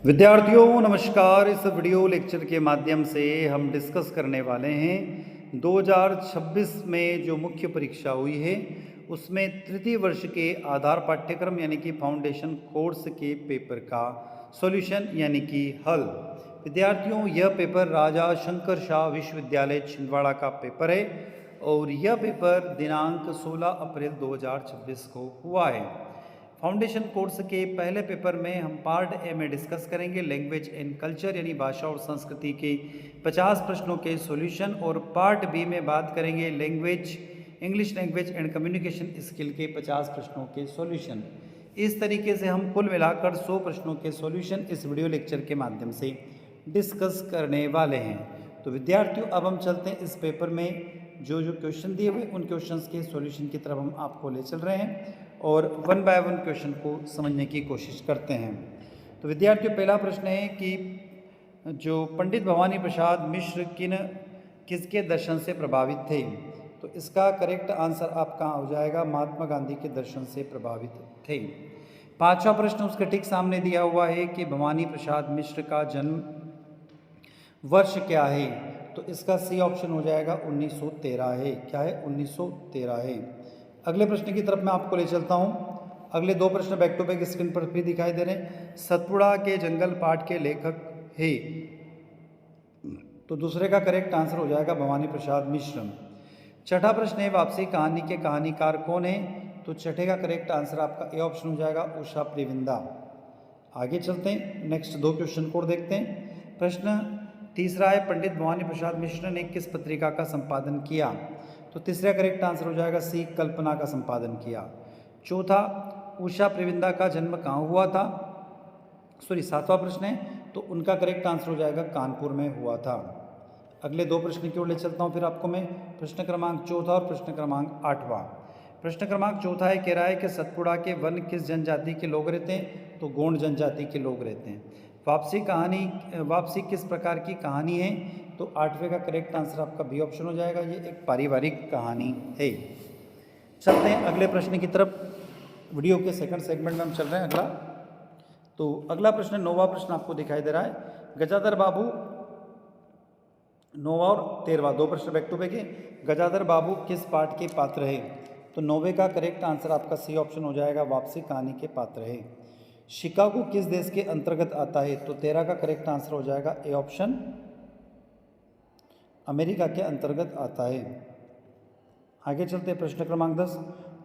विद्यार्थियों नमस्कार। इस वीडियो लेक्चर के माध्यम से हम डिस्कस करने वाले हैं 2026 में जो मुख्य परीक्षा हुई है उसमें तृतीय वर्ष के आधार पाठ्यक्रम यानी कि फाउंडेशन कोर्स के पेपर का सॉल्यूशन यानी कि हल। विद्यार्थियों, यह पेपर राजा शंकर शाह विश्वविद्यालय छिंदवाड़ा का पेपर है और यह पेपर दिनांक 16 अप्रैल 2026 को हुआ है। फाउंडेशन कोर्स के पहले पेपर में हम पार्ट ए में डिस्कस करेंगे लैंग्वेज एंड कल्चर यानी भाषा और संस्कृति के 50 प्रश्नों के सॉल्यूशन, और पार्ट बी में बात करेंगे English language and communication skill के 50 प्रश्नों के सॉल्यूशन। इस तरीके से हम कुल मिलाकर 100 प्रश्नों के सॉल्यूशन इस वीडियो लेक्चर के माध्यम से डिस्कस करने वाले हैं। तो विद्यार्थियों, अब हम चलते हैं इस पेपर में जो क्वेश्चन दिए हुए उन क्वेश्चंस के सॉल्यूशन की तरफ हम आपको ले चल रहे हैं और वन बाय वन क्वेश्चन को समझने की कोशिश करते हैं। तो विद्यार्थियों, पहला प्रश्न है कि जो पंडित भवानी प्रसाद मिश्र किसके दर्शन से प्रभावित थे? तो इसका करेक्ट आंसर आपका हो जाएगा महात्मा गांधी के दर्शन से प्रभावित थे। पांचवा प्रश्न उसके ठीक सामने दिया हुआ है कि भवानी प्रसाद मिश्र का जन्म वर्ष क्या है? तो इसका सी ऑप्शन हो जाएगा 1913 है। क्या है? 1913 है। अगले प्रश्न की तरफ मैं आपको ले चलता हूँ। अगले दो प्रश्न बैक टू बैक स्क्रीन पर भी दिखाई दे रहे हैं। सतपुड़ा के जंगल पाठ के लेखक है? तो दूसरे का करेक्ट आंसर हो जाएगा भवानी प्रसाद मिश्र। छठा प्रश्न है वापसी कहानी के कहानीकार कौन है? तो छठे का करेक्ट आंसर आपका ए ऑप्शन हो जाएगा उषा प्रेविंदा। आगे चलते हैं, नेक्स्ट दो क्वेश्चन को देखते हैं। प्रश्न तीसरा है पंडित भवानी प्रसाद मिश्र ने किस पत्रिका का संपादन किया? तो तीसरा करेक्ट आंसर हो जाएगा सी कल्पना का संपादन किया। चौथा, उषा प्रेविंदा का जन्म कहाँ हुआ था? सातवां प्रश्न है तो उनका करेक्ट आंसर हो जाएगा कानपुर में हुआ था। अगले दो प्रश्न की ओर ले चलता हूँ फिर आपको मैं। प्रश्न क्रमांक चौथा और प्रश्न क्रमांक 8वां। प्रश्न क्रमांक चौथा है कह रहा है कि सतपुड़ा के वन किस जनजाति के लोग रहते हैं? तो गोंड जनजाति के लोग रहते हैं। वापसी किस प्रकार की कहानी है? तो 8वें का करेक्ट आंसर आपका बी ऑप्शन हो जाएगा, ये एक पारिवारिक कहानी है। चलते हैं अगले प्रश्न की तरफ। वीडियो के सेकंड सेगमेंट में हम चल रहे हैं। तो अगला प्रश्न, 9वां प्रश्न आपको दिखाई दे रहा है। गजाधर बाबू 9वां और 13वां दो प्रश्न बैक टू बैक है। गजाधर बाबू किस पाठ के पात्र है? तो 9वें का करेक्ट आंसर आपका सी ऑप्शन हो जाएगा, वापसी कहानी के पात्र है। शिकागो किस देश के अंतर्गत आता है? तो 13 का करेक्ट आंसर हो जाएगा ए ऑप्शन, अमेरिका के अंतर्गत आता है। आगे चलते हैं प्रश्न क्रमांक 10।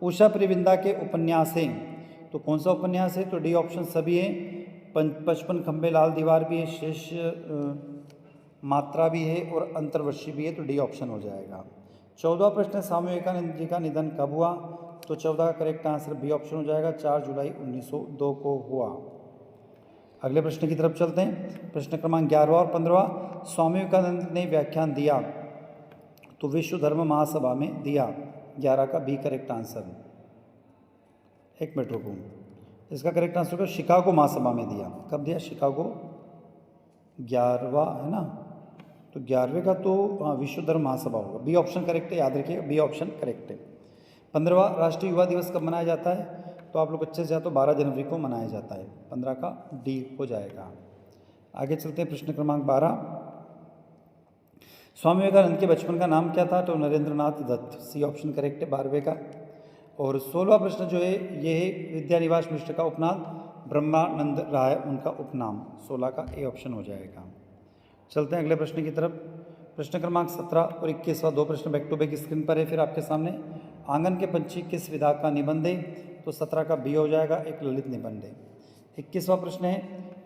उषा प्रेविंदा के उपन्यास हैं? तो कौन सा उपन्यास है? तो डी ऑप्शन सभी है। 55 खंबे लाल दीवार भी है, शेष मात्रा भी है और अंतर्वर्षी भी है, तो डी ऑप्शन हो जाएगा। 14वां प्रश्न, स्वामी विवेकानंद जी का निधन कब हुआ? तो 14 का करेक्ट आंसर बी ऑप्शन हो जाएगा, 4 जुलाई 1902 को हुआ। अगले प्रश्न की तरफ चलते हैं। प्रश्न क्रमांक 11वां और 15वां। स्वामी विवेकानंद ने व्याख्यान दिया? तो विश्व धर्म महासभा में दिया। 11 का बी करेक्ट आंसर। एक मिनट रुको, इसका करेक्ट आंसर होगा शिकागो महासभा में दिया। कब दिया? शिकागो 11वां है ना, तो 11वें का तो विश्व धर्म महासभा होगा। बी ऑप्शन करेक्ट है, याद रखिएगा बी ऑप्शन करेक्ट है। 15वां राष्ट्रीय युवा दिवस कब मनाया जाता है? तो आप लोग अच्छे से तो 12 जनवरी को मनाया जाता है। 15 का डी हो जाएगा। आगे चलते हैं प्रश्न क्रमांक 12। स्वामी विवेकानंद के बचपन का नाम क्या था? तो Narendranath Datta, C option correct है 12वें का। और 16वां प्रश्न जो है ये है विद्यानिवास मिश्र का उपनाम ब्रह्मानंद राय उनका उपनाम, 16 का ए ऑप्शन हो जाएगा। चलते हैं अगले प्रश्न की तरफ। प्रश्न क्रमांक 17 और 21वां दो प्रश्न बैक टू बैक स्क्रीन पर है फिर आपके सामने। आंगन के पंछी किस विधा का निबंध है? तो 17 का बी हो जाएगा, एक ललित निबंध है। 21वां प्रश्न है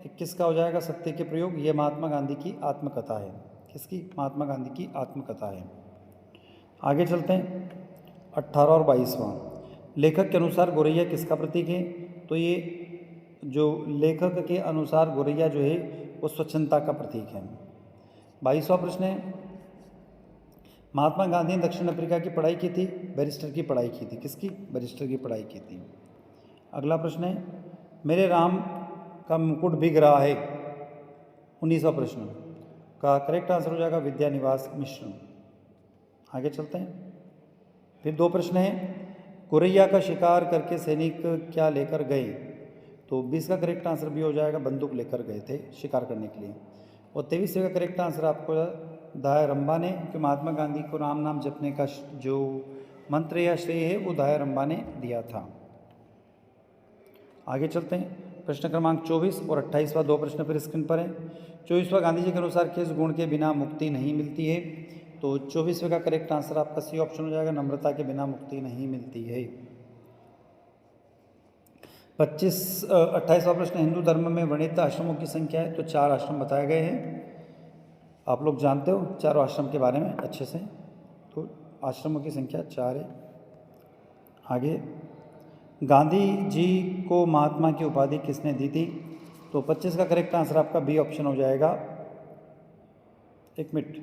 21 का हो जाएगा सत्य के प्रयोग, ये महात्मा गांधी की आत्मकथा है। किसकी? महात्मा गांधी की आत्मकथा है। आगे चलते हैं 18 और 22वां। लेखक के अनुसार गोरैया किसका प्रतीक है? तो ये जो लेखक के अनुसार गोरैया जो है वो स्वच्छंदता का प्रतीक है। 22वां प्रश्न है महात्मा गांधी ने दक्षिण अफ्रीका की पढ़ाई की थी? बैरिस्टर की पढ़ाई की थी। किसकी? बैरिस्टर की पढ़ाई की थी। अगला प्रश्न है मेरे राम का मुकुट बिक रहा है? 19वां प्रश्न का करेक्ट आंसर हो जाएगा विद्यानिवास मिश्र। आगे चलते हैं फिर दो प्रश्न हैं गोरैया का शिकार करके सैनिक क्या लेकर गए? तो 20 का करेक्ट आंसर भी हो जाएगा, बंदूक लेकर गए थे शिकार करने के लिए। और 23वें का करेक्ट आंसर आपको दायरम्बा ने, कि महात्मा गांधी को राम नाम जपने का जो मंत्र या श्रेय है वो दायरम्बा ने दिया था। आगे चलते हैं, प्रश्न क्रमांक 24 और 28वां, दो प्रश्न फिर स्क्रीन पर है। 24वां, गांधी जी के अनुसार किस गुण के बिना मुक्ति नहीं मिलती है? तो 24वें का करेक्ट आंसर आपका सी ऑप्शन हो जाएगा, नम्रता के बिना मुक्ति नहीं मिलती है। 28वां प्रश्न, हिंदू धर्म में वर्णित आश्रमों की संख्या है? तो 4 आश्रम बताए गए हैं, आप लोग जानते हो चारों आश्रम के बारे में अच्छे से। तो आश्रमों की संख्या 4 है। आगे, गांधी जी को महात्मा की उपाधि किसने दी थी? तो 25 का करेक्ट आंसर आपका बी ऑप्शन हो जाएगा। एक मिनट,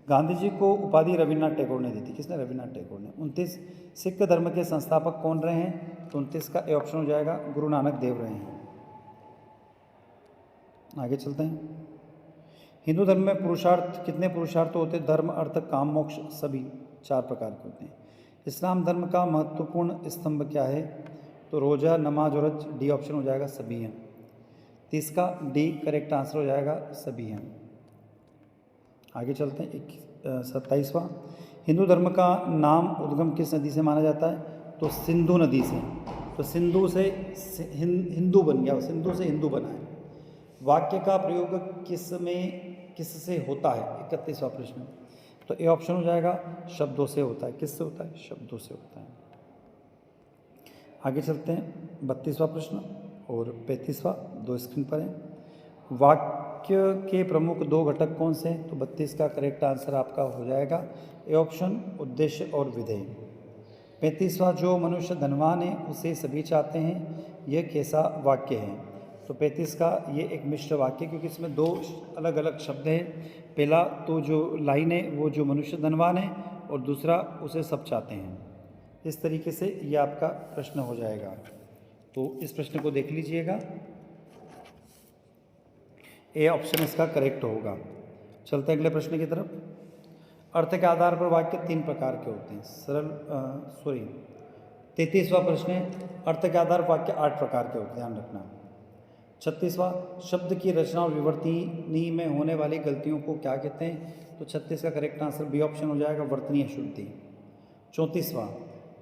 गांधी जी को उपाधि रविन्द्रनाथ टैगोर ने दी थी। किसने? रविन्द्रनाथ टैगोर ने। 29, सिख धर्म के संस्थापक कौन रहे हैं? तो 29 का ए ऑप्शन हो जाएगा, गुरु नानक देव रहे हैं। आगे चलते हैं, हिंदू धर्म में पुरुषार्थ कितने पुरुषार्थ होते हैं? धर्म, अर्थ, काम, मोक्ष, सभी 4 प्रकार के होते हैं। इस्लाम धर्म का महत्वपूर्ण स्तंभ क्या है? तो रोज़ा, नमाज और हज, डी ऑप्शन हो जाएगा, सभी हैं। 30 का डी करेक्ट आंसर हो जाएगा, सभी हैं। आगे चलते हैं, 27वां, हिंदू धर्म का नाम उद्गम किस नदी से माना जाता है? तो सिंधु नदी से। तो सिंधु से हिंदू बन गया, सिंधु से हिंदू बना है। वाक्य का प्रयोग किससे होता है? 31वां प्रश्न, तो ए ऑप्शन हो जाएगा, शब्दों से होता है। किससे होता है? शब्दों से होता है। आगे चलते हैं, 32वां प्रश्न और 35वां, दो स्क्रीन पर है। वाक्य के प्रमुख 2 घटक कौन से हैं? तो 32 का करेक्ट आंसर आपका हो जाएगा, ए ऑप्शन, उद्देश्य और विधेय। 35वां, जो मनुष्य धनवान है उसे सभी चाहते हैं, यह कैसा वाक्य है? तो 35 का ये एक मिश्र वाक्य, क्योंकि इसमें 2 अलग अलग शब्द हैं। पहला तो जो लाइन है वो जो मनुष्य धनवान है, और दूसरा उसे सब चाहते हैं। इस तरीके से ये आपका प्रश्न हो जाएगा। तो इस प्रश्न को देख लीजिएगा, ए ऑप्शन इसका करेक्ट होगा। चलते हैं अगले प्रश्न की तरफ। अर्थ के आधार पर वाक्य 3 प्रकार के होते हैं। 33वां प्रश्न है, अर्थ के आधार पर वाक्य 8 प्रकार के होते हैं, ध्यान रखना। 36वां, शब्द की रचना और विवर्तनी में होने वाली गलतियों को क्या कहते हैं? तो 36 का करेक्ट आंसर बी ऑप्शन हो जाएगा, वर्तनीय अशुद्धि। 34वां,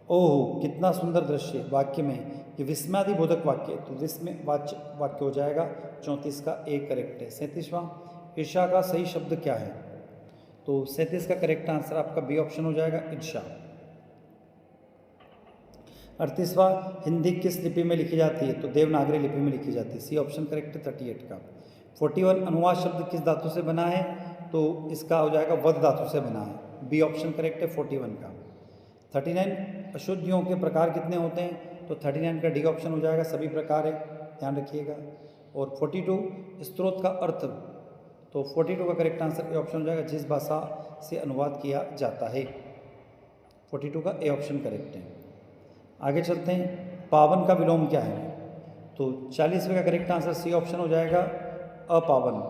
ओह कितना सुंदर दृश्य वाक्य में, ये विस्मयादिबोधक वाक्य, तो विस्मयवाच्य वाक्य हो जाएगा। 34 का ए करेक्ट है। 37वां, ईर्ष्या का सही शब्द क्या है? तो 37 का करेक्ट आंसर आपका बी ऑप्शन हो जाएगा, ईर्ष्या। 38वां, हिंदी किस लिपि में लिखी जाती है? तो देवनागरी लिपि में लिखी जाती है, सी ऑप्शन करेक्ट है 38 का। 41, अनुवाद शब्द किस धातु से बना है? तो इसका हो जाएगा वध धातु से बना है, बी ऑप्शन करेक्ट है 41 का। 39, अशुद्धियों के प्रकार कितने होते हैं? तो 39 का डी ऑप्शन हो जाएगा, सभी प्रकार है, ध्यान रखिएगा। और 42, स्त्रोत का अर्थ, तो 42 का करेक्ट आंसर ए ऑप्शन हो जाएगा, जिस भाषा से अनुवाद किया जाता है। 42 का ए ऑप्शन करेक्ट है। आगे चलते हैं, पावन का विलोम क्या है? तो 40वें का करेक्ट आंसर सी ऑप्शन हो जाएगा, अपावन।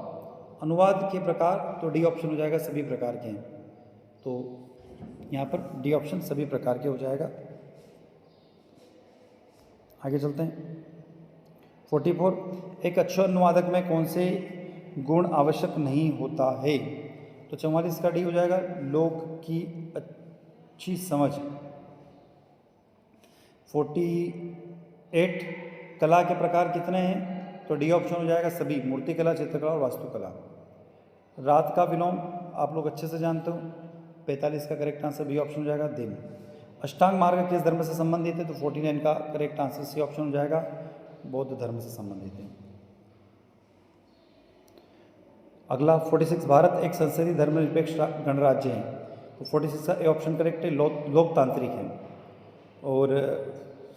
अनुवाद के प्रकार, तो डी ऑप्शन हो जाएगा, सभी प्रकार के हैं। तो यहाँ पर डी ऑप्शन सभी प्रकार के हो जाएगा। आगे चलते हैं, 44, एक अच्छे अनुवादक में कौन से गुण आवश्यक नहीं होता है? तो 44 का डी हो जाएगा, लोक की अच्छी समझ। 48, कला के प्रकार कितने हैं? तो डी ऑप्शन हो जाएगा, सभी, मूर्तिकला, चित्रकला और वास्तुकला। रात का विलोम आप लोग अच्छे से जानते हो, 45 का करेक्ट आंसर बी ऑप्शन हो जाएगा, दिन। अष्टांग मार्ग किस धर्म से संबंधित है? तो 49 का करेक्ट आंसर सी ऑप्शन हो जाएगा, बौद्ध धर्म से संबंधित है। अगला 46, भारत एक संसदीय धर्मनिरपेक्ष गणराज्य है, तो 46 का ए ऑप्शन करेक्ट है, लोकतांत्रिक है। और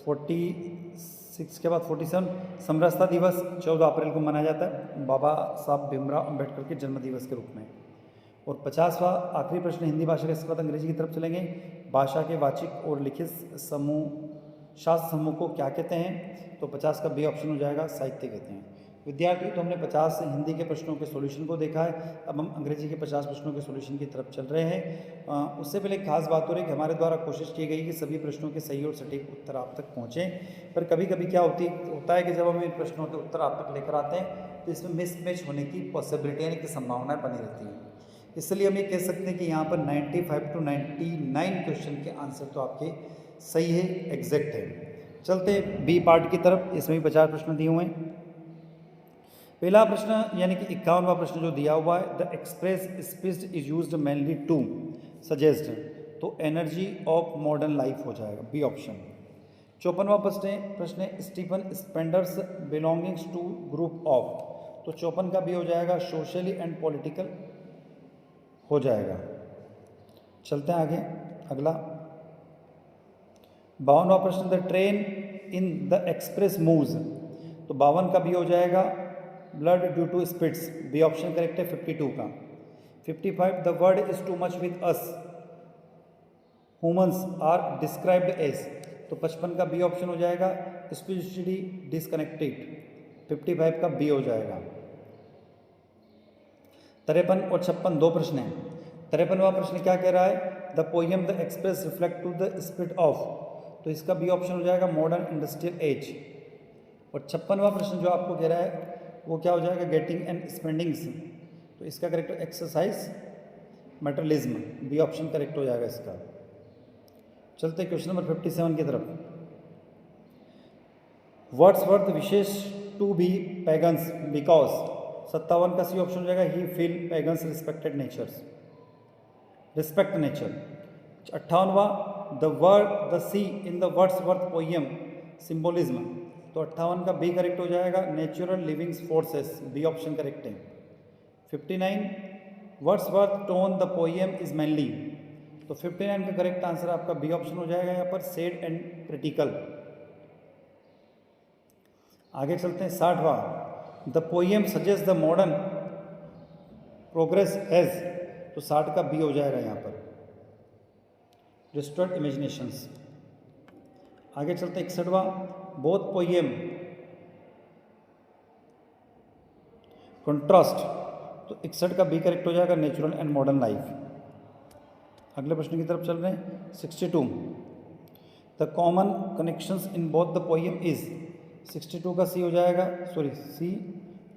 46 के बाद 47, समरसता दिवस 14 अप्रैल को मनाया जाता है, बाबा साहब भीमराव अंबेडकर के जन्म दिवस के रूप में। और 50वां आखिरी प्रश्न, हिंदी भाषा के बाद अंग्रेजी की तरफ चलेंगे। भाषा के वाचिक और लिखित समूह, शास्त्र समूह को क्या कहते हैं? तो 50 का बी ऑप्शन हो जाएगा, साहित्य कहते हैं। विद्यार्थियों, तो हमने 50 हिंदी के प्रश्नों के सॉल्यूशन को देखा है। अब हम अंग्रेजी के 50 प्रश्नों के सॉल्यूशन की तरफ चल रहे हैं। उससे पहले एक खास बात हो रही है कि हमारे द्वारा कोशिश की गई कि सभी प्रश्नों के सही और सटीक उत्तर आप तक पहुँचें, पर कभी कभी क्या होता है कि जब हम इन प्रश्नों के उत्तर आप तक लेकर आते हैं तो इसमें मिसमैच होने की पॉसिबिलिटी यानी कि संभावनाएँ बनी रहती हैं। इसलिए हम ये कह सकते हैं कि यहाँ पर 95 to 99 क्वेश्चन के आंसर तो आपके सही है, एग्जैक्ट है। चलते बी पार्ट की तरफ। इसमें भी 50 प्रश्न दिए हुए हैं। पहला प्रश्न यानी कि 51वां प्रश्न जो दिया हुआ है, the express speech is used mainly to suggest, तो एनर्जी ऑफ मॉडर्न लाइफ हो जाएगा, बी ऑप्शन। 54वां प्रश्न है Stephen Spender's belongings to group of, तो 54 का बी हो जाएगा सोशली एंड पॉलिटिकल हो जाएगा। चलते हैं आगे, अगला 52वां प्रश्न, the train in the express moves, तो 52 का बी हो जाएगा blood due to spits, B option correct है 52 का। 55, the word is too much with us humans are described as, तो 55 का बी ऑप्शन हो जाएगा स्पिरिचुअली डिसकनेक्टेड, 55 का बी हो जाएगा। 53 और 56 दो प्रश्न हैं। 53वां प्रश्न क्या कह रहा है, the poem the express reflect to the spirit of, तो इसका बी ऑप्शन हो जाएगा मॉडर्न इंडस्ट्रियल एज। और 56वां प्रश्न जो आपको कह रहा है वो क्या हो जाएगा गेटिंग एंड स्पेंडिंग्स, तो इसका correct exercise materialism, b option correct हो जाएगा इसका। चलते क्वेश्चन नंबर 57 की तरफ। Wordsworth wishes to be pagans because, 57 का सी ऑप्शन हो जाएगा he feel pagans respect nature. 58वां the sea in the Wordsworth poem symbolism, तो 58 का बी करेक्ट हो जाएगा natural living forces, b option correct है। 59 Wordsworth tone the poem is mainly, तो 59 का करेक्ट आंसर आपका बी ऑप्शन हो जाएगा यहाँ पर सैड एंड क्रिटिकल। आगे चलते हैं 60वां, the poem suggest the modern progress has, तो 60 का बी हो जाएगा यहाँ पर डिस्टॉर्ट इमेजिनेशंस। आगे चलते हैं 61वां, बोथ पोएम कंट्रास्ट, तो 61 का बी करेक्ट हो जाएगा नेचुरल एंड मॉडर्न लाइफ। अगले प्रश्न की तरफ चल रहे हैं 62, the common connections in both the poem is, 62 का सी हो जाएगा C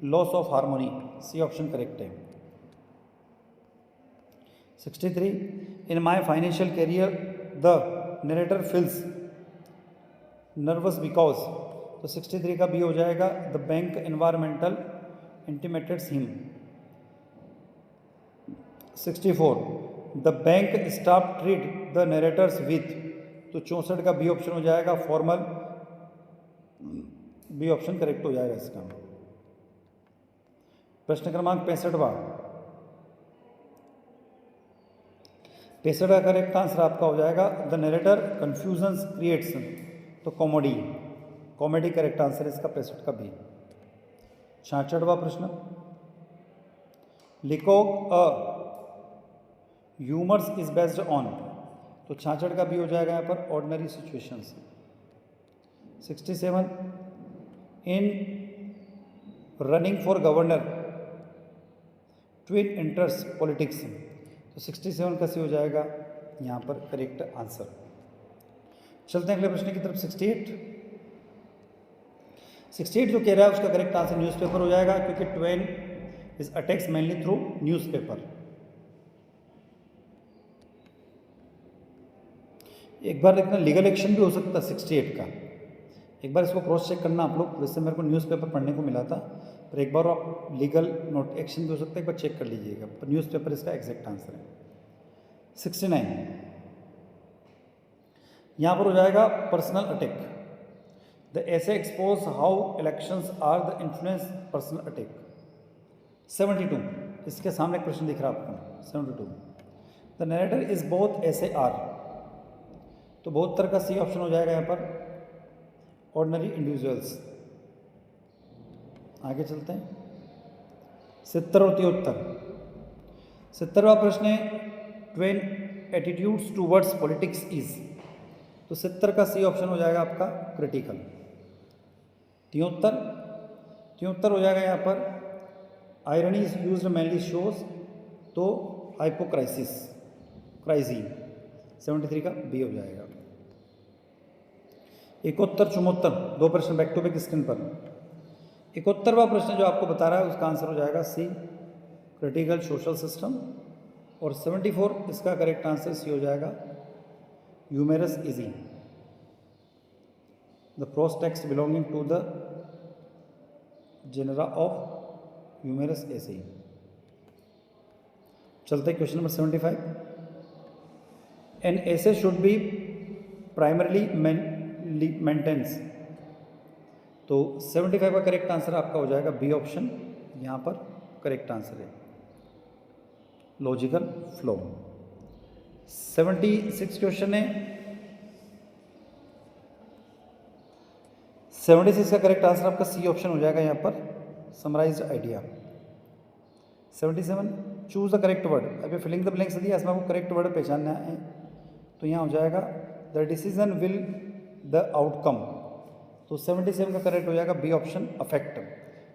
loss of harmony, C option correct है। 63, in my financial career the narrator feels nervous because, तो 63 का बी हो जाएगा the bank environmental intimidates him. 64, the bank staff treat the narrators with, तो 64 का बी ऑप्शन हो जाएगा formal, B option correct हो जाएगा इसका। प्रश्न क्रमांक 65वां, 65 का करेक्ट आंसर आपका हो जाएगा द नरेटर कंफ्यूजन्स क्रिएट्स, तो कॉमेडी करेक्ट आंसर इसका 65 का बी। 66वां प्रश्न, लिकोग अ ह्यूमर्स इज बेस्ड ऑन, तो 66 का बी हो जाएगा यहाँ पर ordinary situations. 67, in running for governor twin interest politics, तो 67 का सी हो जाएगा यहाँ पर करेक्ट आंसर। चलते हैं अगले प्रश्न की तरफ। 68 जो कह रहा है उसका करेक्ट आंसर न्यूज़पेपर हो जाएगा, क्योंकि Twain is attacks mainly through newspaper. एक बार देखना लीगल एक्शन भी हो सकता है 68 का, एक बार इसको क्रॉस चेक करना आप लोग। वैसे मेरे को न्यूज़पेपर पढ़ने को मिला था, पर एक बार आप लीगल नोट एक्शन भी हो सकता है, एक बार चेक कर लीजिएगा, पर न्यूज़पेपर इसका एग्जैक्ट आंसर है। 69 यहाँ पर हो जाएगा personal attack, the essay expose how elections are the influence personal attack. 72 इसके सामने एक प्रश्न दिख रहा है आपको, 72 द नरेटर इज बोथ ऐसे आर, तो बहुत तरह का सी ऑप्शन हो जाएगा यहाँ पर ऑर्डिनरी इंडिविजुअल्स। आगे चलते हैं 70 और 73। 70वां प्रश्न है Twain attitudes towards politics is, तो 70 का सी ऑप्शन हो जाएगा आपका क्रिटिकल। 73 क्यों उत्तर हो जाएगा यहाँ पर irony is used mainly shows, तो हाइपोक्राइसिस क्राइजी 73 का बी हो जाएगा। इकोत्तर चुमोत्तर, दो प्रश्न बैक टू बैक स्क्रीन पर। 71वां प्रश्न जो आपको बता रहा है उसका आंसर हो जाएगा सी क्रिटिकल सोशल सिस्टम, और 74 इसका करेक्ट आंसर सी हो जाएगा humorous essay, the prose text belonging to the genre of humorous essay. चलते हैं question number 75। An essay should be primarily maintenance, तो 75 का करेक्ट आंसर आपका हो जाएगा बी ऑप्शन, यहाँ पर करेक्ट आंसर है लॉजिकल फ्लो। 76 क्वेश्चन है, 76 का करेक्ट आंसर आपका सी ऑप्शन हो जाएगा यहाँ पर summarised idea. 77 choose the correct word, अभी फिलिंग द ब्लैंक्स दिया, इसमें आपको करेक्ट वर्ड पहचानना है, तो यहाँ हो जाएगा the decision will the outcome, तो 77 का करेक्ट हो जाएगा B option affect,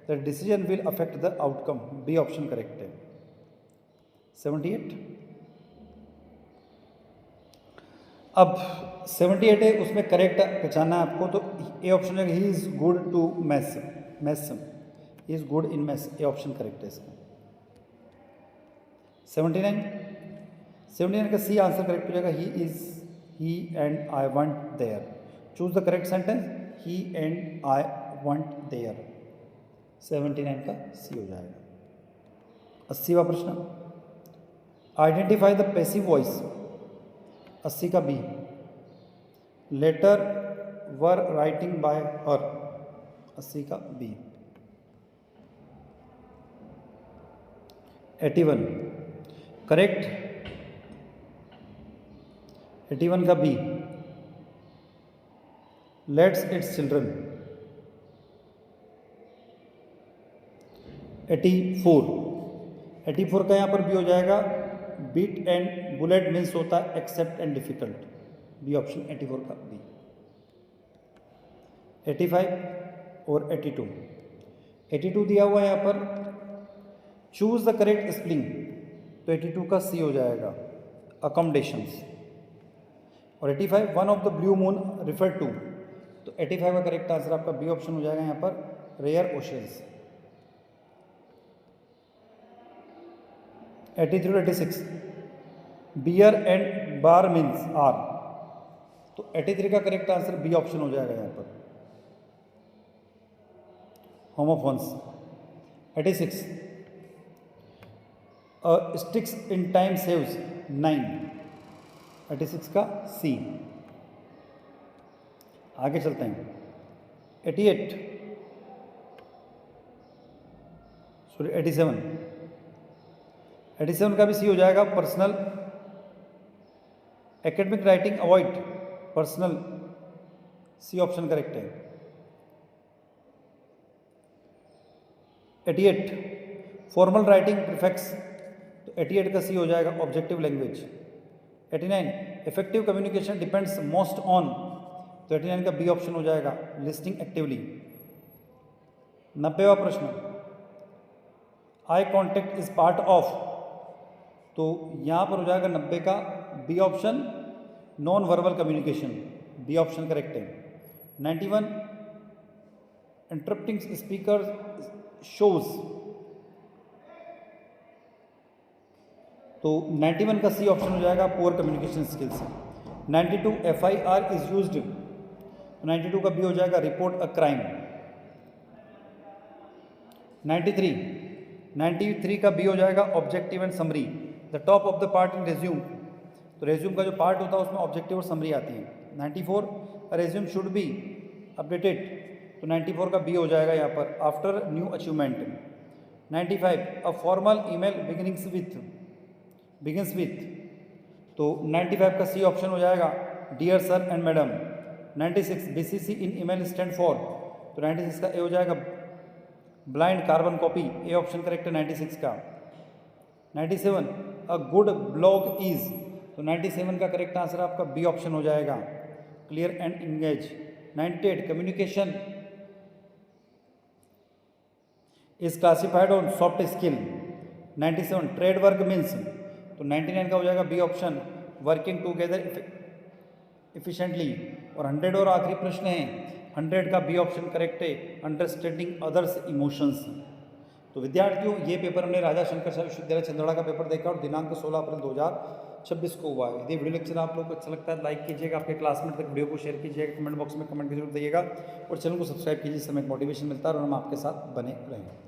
the decision will affect the outcome, B option correct है। 78 अब 78 है, उसमें करेक्ट पहचानना है आपको, तो ए ऑप्शन है he is good to maths, he is good in maths, A option correct है इसका। 79 का सी आंसर करेक्ट हो जाएगा he and I want there, choose the correct sentence he and I want there, 79 का C हो जाएगा। 80वां प्रश्न identify the passive voice, 80 का B, letter were writing by her, 80 का बी। 81 करेक्ट, 81 का बी, लेट्स इट्स चिल्ड्रन। 84 का यहाँ पर बी हो जाएगा बीट एंड बुलेट मीन्स होता है except and difficult, B option 84 का बी। 85 और 82 दिया हुआ है यहाँ पर चूज द करेक्ट स्पेलिंग, तो 82 का सी हो जाएगा अकोमोडेशंस, और 85 one of the blue moon refer to, तो 85 का करेक्ट आंसर आपका बी ऑप्शन हो जाएगा यहाँ पर रेयर ओशंस। 83 और 86 bear and bar means are, तो 83 का करेक्ट आंसर बी ऑप्शन हो जाएगा यहाँ पर homophones. 86 sticks in time saves 9, 86 का सी। आगे चलते हैं 87 का भी सी हो जाएगा personal academic writing avoid, personal, C option correct है। 88 फॉर्मल राइटिंग प्रीफिक्स, तो 88 का सी हो जाएगा objective language. 89 effective communication depends most on, तो 89 का बी ऑप्शन हो जाएगा लिस्टिंग एक्टिवली। 90वां प्रश्न eye contact is part of, तो यहाँ पर हो जाएगा 90 का B option non verbal communication, b option correct है। 91 इंटरप्टिंग स्पीकर शोज, तो 91 का सी ऑप्शन हो जाएगा poor communication skills. 92 FIR is used, तो 92 का बी हो जाएगा रिपोर्ट अ क्राइम। 93 का बी हो जाएगा objective and summary, the top of the part in resume, तो रेज्यूम का जो पार्ट होता है उसमें ऑब्जेक्टिव और समरी आती है। 94 रेज्यूम शुड बी अपडेटेड, तो 94 का बी हो जाएगा यहाँ पर after new achievement. 95 a formal email begins with, तो 95 का सी ऑप्शन हो जाएगा dear sir and madam. 96 BCC in email stand for, तो 96 का ए हो जाएगा blind carbon copy, A option correct है 96 का। 97 अ गुड ब्लॉग इज, तो 97 का करेक्ट आंसर आपका बी ऑप्शन हो जाएगा clear and engage. 98 communication is classified on soft skill. 97 trade work means, तो 99 का हो जाएगा B option, working together efficiently. और 100 और आखिरी प्रश्न है, 100 का बी ऑप्शन करेक्ट है, अंडरस्टैंडिंग अदर्स इमोशंस। तो विद्यार्थियों ये पेपर हमने राजा शंकर विश्वविद्यालय छिंदवाड़ा का पेपर देखा और दिनांक 16 अप्रैल 2026 को हुआ है। यदि वीडियो लेक्चर आप लोग को अच्छा लगता है लाइक कीजिएगा, आपके क्लासमेट तक वीडियो को शेयर कीजिएगा, कमेंट बॉक्स में कमेंट जरूर दिएगा और चैनल को सब्सक्राइब कीजिए, इससे हमें मोटिवेशन मिलता है और हम आपके साथ बने रहेंगे।